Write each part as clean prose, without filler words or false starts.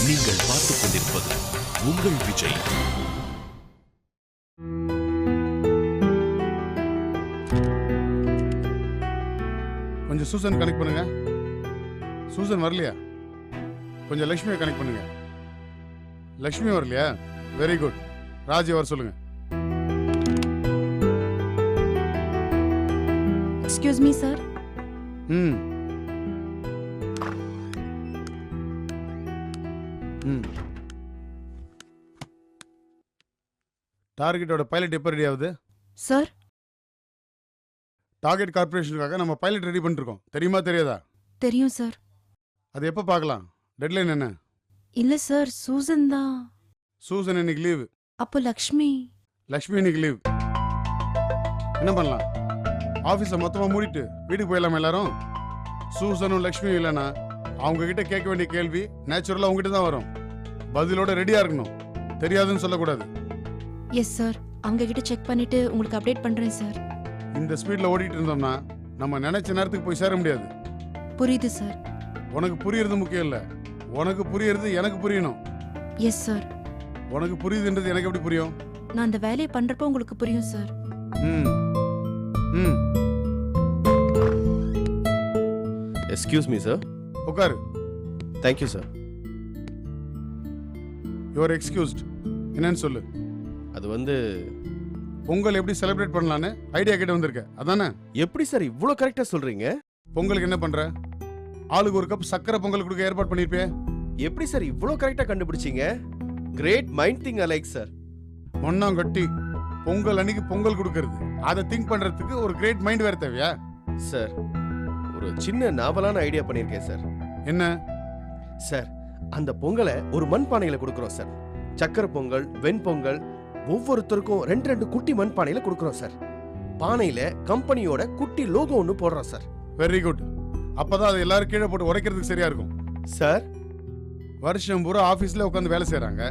நீங்கள் பார்த்துக் கொண்டிருப்பது உங்கள் விஜய். கொஞ்சம் சூசன் கனெக்ட் பண்ணுங்க. சூசன் வரலையா? கொஞ்சம் லட்சுமியை கனெக்ட் பண்ணுங்க. லட்சுமி வரலையா? Very good. ராஜி வர சொல்லுங்க. Excuse me sir. ம் ம் டார்கெட்டோட பைலட் எப்போ ரெடி ஆகுது? சார் டார்கெட் கார்பரேஷனுக்காக நம்ம பைலட் ரெடி பண்ணிருக்கோம். தெரியுமா தெரியாதா? தெரியும் சார். அது எப்போ பார்க்கலாம்? டெட்லைன் என்ன? இல்ல சார், சூசன் தான். சூசன் இன்னைக்கு லீவு. அப்போ லக்ஷ்மி? லக்ஷ்மி இன்னைக்கு லீவ். என்ன பண்ணலாம்? ஆஃபீஸை மொத்தமாக மூடிட்டு வீட்டுக்கு போயிடலாமா எல்லாரும்? சூசனும் லக்ஷ்மியும் இல்லைன்னா அவங்க கிட்ட கேட்க வேண்டிய கேள்வி நேச்சுரலாக அவங்ககிட்ட தான் வரும். பதிலோட ரெடியாக இருக்கணும். தெரியாதுன்னு சொல்லக்கூடாது. எஸ் சார், அவங்க கிட்ட செக் பண்ணிட்டு உங்களுக்கு அப்டேட் பண்றேன் சார். இந்த ஸ்பீடில் ஓடிட்டு இருந்தோம்னா நம்ம நினைச்ச நேரத்துக்கு போய் சேர முடியாது. புரியுது சார். உனக்கு புரியறது முக்கியம் இல்லை, உனக்கு புரியறது எனக்கு புரியணும். Yes sir. உனக்கு புரியுதுன்றது எனக்கு எப்படி புரியும்? நான் அந்த வேலையை பண்றப்போ உங்களுக்கு புரியும் சார். ம் ம் எக்ஸ்கியூஸ் மீ சார். உட்காரு. Thank you sir. Your excused. என்னன்னு சொல்லு. அது வந்து பொங்கல் எப்படி செலிப்ரேட் பண்ணலான்னு ஐடியா கேட்டு வந்திருக்க, அதானே? எப்படி சார் இவ்வளோ கரெக்டாக சொல்றீங்க? பொங்கலுக்கு என்ன பண்ற? ஆளுக்கு ஒரு கப் சக்கரை பொங்கல் கொடுக்க ஏற்பாடு பண்ணிருப்பே. எப்படி சார் இவ்வளோ கரெக்டாக கண்டுபிடிச்சீங்க? Great mind think alike sir. மண்ணாங்கட்டி பொங்கல் அன்னைக்கு பொங்கல் கொடுக்கறது, அதை திங்க் பண்றதுக்கு ஒரு கிரேட் மைண்ட் வேற தேவையா? சார் ஒரு சின்ன நாவலான ஐடியா பண்ணியிருக்கேன் சார். என்ன சார், அந்த பொங்கலை ஒரு மண் பானையில கொடுக்குறோம் சார். சக்கரை பொங்கல், வெண்பொங்கல் ஒவ்வொருத்தருக்கும் 2 குட்டி மண் பானையில கொடுக்குறோம் சார். பானையில கம்பெனியோட குட்டி லோகோ ஒன்று போடுறோம் சார். Very good. அப்பதான் அதை எல்லாரும் கீழே போட்டு உடைக்கிறதுக்கு சரியா இருக்கும். சார் வருஷம் பூரா ஆபீஸ்ல உட்காந்து வேலை செய்யறாங்க.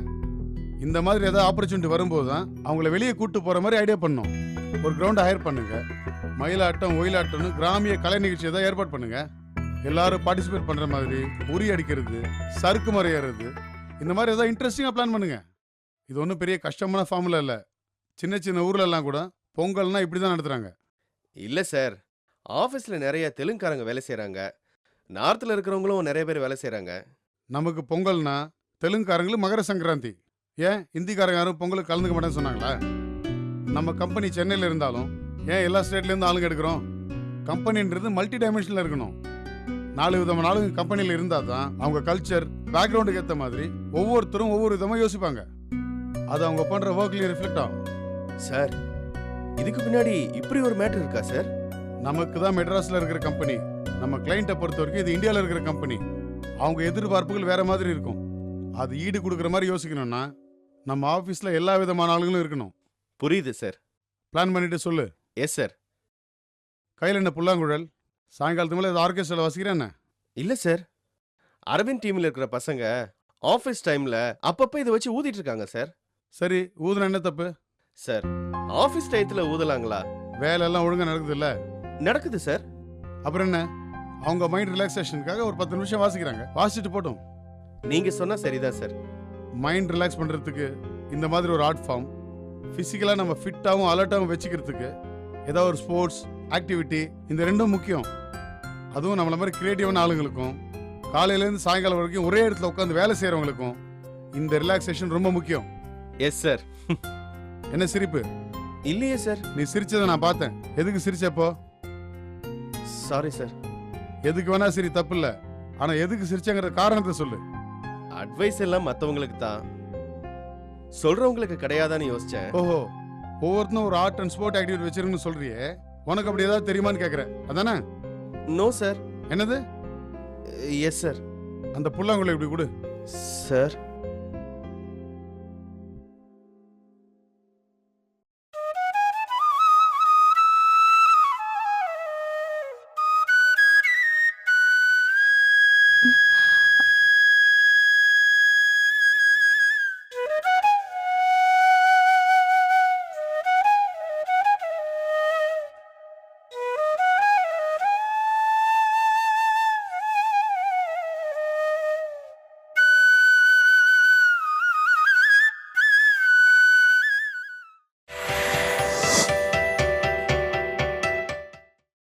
இந்த மாதிரி ஏதாவது ஆப்பர்ச்சுனிட்டி வரும்போது தான் அவங்கள வெளியே கூட்டு போற மாதிரி ஐடியா பண்ணும். ஒரு கிரவுண்ட் ஹையர் பண்ணுங்க. மயிலாட்டம், ஒயிலாட்டம்னு கிராமிய கலை நிகழ்ச்சி ஏதாவது ஏற்பாடு பண்ணுங்க. எல்லாரும் பார்ட்டிசிபேட் பண்ற மாதிரி உரி அடிக்கிறது, சறுக்கு மரம் ஏறுறது, இந்த மாதிரி ஏதாவது இன்ட்ரெஸ்டிங்கா பிளான் பண்ணுங்க. இது ஒன்றும் பெரிய கஷ்டமான ஃபார்முலா இல்லை. சின்ன சின்ன ஊர்ல எல்லாம் கூட பொங்கல்னா இப்படிதான் நடத்துறாங்க. இல்ல சார், ஆஃபீஸ்ல நிறைய தெலுங்குக்காரங்க வேலை செய்றாங்க. நார்த்தில் இருக்கிறவங்களும் நிறைய பேர் வேலை செய்றாங்க. நமக்கு பொங்கல்னா தெலுங்குக்காரங்களுக்கு மகர சங்கராந்தி. ஏன் இந்திக்காரங்க யாரும் பொங்கலுக்கு கலந்துக்க மாட்டேன்னு சொன்னாங்களா? நம்ம கம்பெனி சென்னையில் இருந்தாலும் ஏன் எல்லா ஸ்டேட்லேருந்து ஆளுங்க எடுக்கிறோம்? கம்பெனின்றது மல்டி டைமென்ஷனில் இருக்கணும். 4 விதமான ஆளுங்க கம்பெனியில் இருந்தால் தான் அவங்க கல்ச்சர், பேக்ரவுண்டுக்கு ஏற்ற மாதிரி ஒவ்வொருத்தரும் ஒவ்வொரு விதமாக யோசிப்பாங்க. அது அவங்க பண்ணுற ஒர்க்லேயே ரிஃப்ளெக்ட் ஆகும். சார், இதுக்கு பின்னாடி இப்படி ஒரு மேட்டர் இருக்கா சார்? நமக்கு தான் மெட்ராஸில் இருக்கிற கம்பெனி. நம்ம கிளைண்ட்டை பொறுத்த வரைக்கும் இது இந்தியாவில் இருக்கிற கம்பெனி. அவங்க எதிர்பார்ப்புகள் வேற மாதிரி இருக்கும். அது ஈடு கொடுக்குற மாதிரி யோசிக்கணும்னா நம்ம ஆஃபீஸில் எல்லா விதமான ஆளுங்களும் இருக்கணும். புரியுது சார். பிளான் பண்ணிட்டு சொல்லு. Yes sir. கையில் என்ன புல்லாங்குழல்? சாயங்காலத்து மேலே இது ஆர்கெஸ்ட்ராவில் வசிக்கிறேன் என்ன? இல்ல சார், அரவிந்த் டீம்ல இருக்கிற பசங்க ஆஃபீஸ் டைம்ல அப்பப்போ இதை வச்சு ஊதிட்டு இருக்காங்க சார். சரி, ஊதுனா என்ன தப்பு? சார், ஆஃபீஸ் டயத்துல ஊதலாங்களா? வேலையெல்லாம் ஒழுங்காக நடக்குது இல்லை? நடக்குது சார். அப்புறம் என்ன? அவங்க மைண்ட் ரிலாக்ஸேஷனுக்காக ஒரு 10 நிமிஷம் வாசிக்கிறாங்க. வாசிச்சுட்டு போட்டோம். நீங்க சொன்னா சரிதான் சார். மைண்ட் ரிலாக்ஸ் பண்ணுறதுக்கு இந்த மாதிரி ஒரு ஆர்ட் ஃபார்ம், ஃபிசிக்கலாக நம்ம ஃபிட்டாகவும் அலர்ட்டாகவும் வச்சுக்கிறதுக்கு ஏதாவது ஒரு ஸ்போர்ட்ஸ் ஆக்டிவிட்டி, இந்த ரெண்டும் முக்கியம். அதுவும் நம்மள மாதிரி கிரியேட்டிவான ஆளுங்களுக்கும் காலையிலேருந்து சாயங்காலம் வரைக்கும் ஒரே இடத்துல உட்காந்து வேலை செய்கிறவங்களுக்கும் இந்த ரிலாக்ஸேஷன் ரொம்ப முக்கியம். Yes sir. என்ன சிரிப்பு? இல்லையே சார். நீ சிரிச்சதை நான் பார்த்தேன். எதுக்கு சிரிச்சப்போ? Sorry sir. எதுக்கு வேணா சரி, தப்பு இல்லை. ஆனால் எதுக்கு சிரிச்சங்கிற காரணத்தை சொல்லு. அட்வைஸ் எல்லாம் மற்றவங்களுக்கு தான், சொல்றவங்களுக்கு கிடையாதான்னு யோசிச்சேன். ஓஹோ, ஒவ்வொருத்தரும் ஒரு ஆர்ட் அண்ட் ஸ்போர்ட் ஆக்டிவிட்டி வச்சிருக்குன்னு சொல்றியே, உனக்கு அப்படி ஏதாவது தெரியுமான்னு கேட்குறேன், அதானே? No sir. என்னது? Yes sir. அந்த புல்லாங்குழல் இப்படி கொடு. சார்